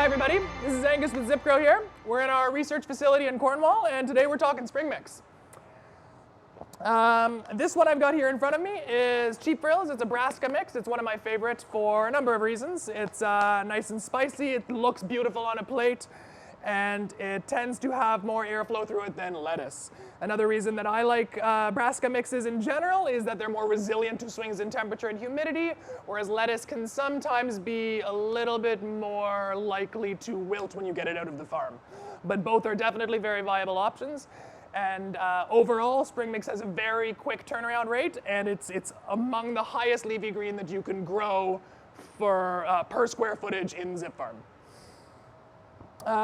Hi everybody, this is Angus with ZipGrow here. We're in our research facility in Cornwall, and today we're talking spring mix. This one I've got here in front of me is Cheap Frills. It's a Brassica mix. It's one of my favorites for a number of reasons. It's nice and spicy, it looks beautiful on a plate, and it tends to have more airflow through it than lettuce. Another reason that I like Brassica mixes in general is that they're more resilient to swings in temperature and humidity, whereas lettuce can sometimes be a little bit more likely to wilt when you get it out of the farm. But both are definitely very viable options. And overall, spring mix has a very quick turnaround rate, and it's among the highest leafy green that you can grow for per square footage in Zip Farm.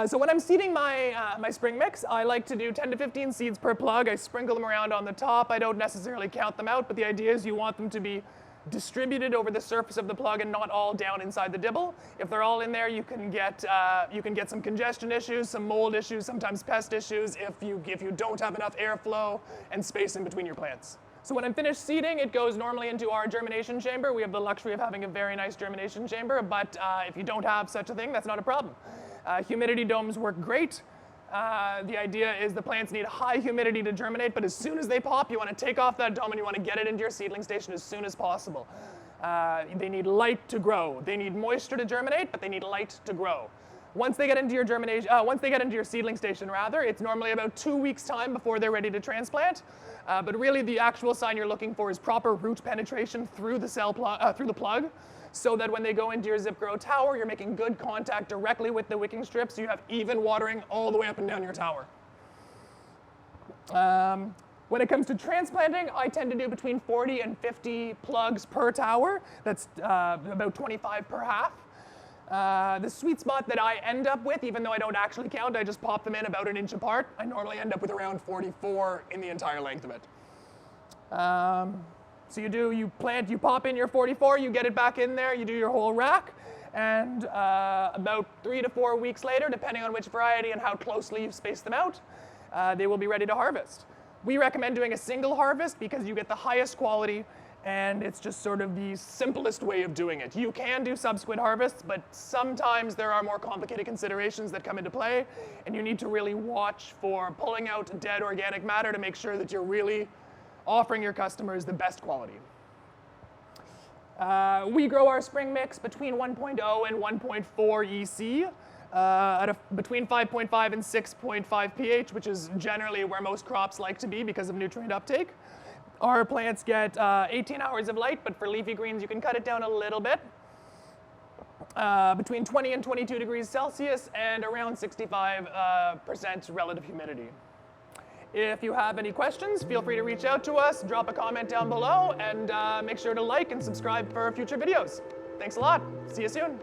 So when I'm seeding my spring mix, I like to do 10 to 15 seeds per plug. I sprinkle them around on the top. I don't necessarily count them out, but the idea is you want them to be distributed over the surface of the plug and not all down inside the dibble. If they're all in there, you can get some congestion issues, some mold issues, sometimes pest issues if you don't have enough airflow and space in between your plants. So when I'm finished seeding, it goes normally into our germination chamber. We have the luxury of having a very nice germination chamber, but if you don't have such a thing, that's not a problem. Humidity domes work great. The idea is the plants need high humidity to germinate, but as soon as they pop, you want to take off that dome and you want to get it into your seedling station as soon as possible. They need light to grow. They need moisture to germinate, but they need light to grow. Once they get into your seedling station, it's normally about 2 weeks' time before they're ready to transplant. But really, the actual sign you're looking for is proper root penetration through the plug, so that when they go into your ZipGrow tower, you're making good contact directly with the wicking strip, so you have even watering all the way up and down your tower. When it comes to transplanting, I tend to do between 40 and 50 plugs per tower. That's about 25 per half. The sweet spot that I end up with, even though I don't actually count, I just pop them in about an inch apart. I normally end up with around 44 in the entire length of it. So you plant, you pop in your 44, you get it back in there, you do your whole rack, and about 3 to 4 weeks later, depending on which variety and how closely you've spaced them out, they will be ready to harvest. We recommend doing a single harvest because you get the highest quality, and it's just sort of the simplest way of doing it. You can do subsequent harvests, but sometimes there are more complicated considerations that come into play, and you need to really watch for pulling out dead organic matter to make sure that you're really offering your customers the best quality. We grow our spring mix between 1.0 and 1.4 EC, between 5.5 and 6.5 pH, which is generally where most crops like to be because of nutrient uptake. Our plants get 18 hours of light, but for leafy greens you can cut it down a little bit. Between 20 and 22 degrees Celsius and around 65% relative humidity. If you have any questions, feel free to reach out to us, drop a comment down below, and make sure to like and subscribe for future videos. Thanks a lot. See you soon.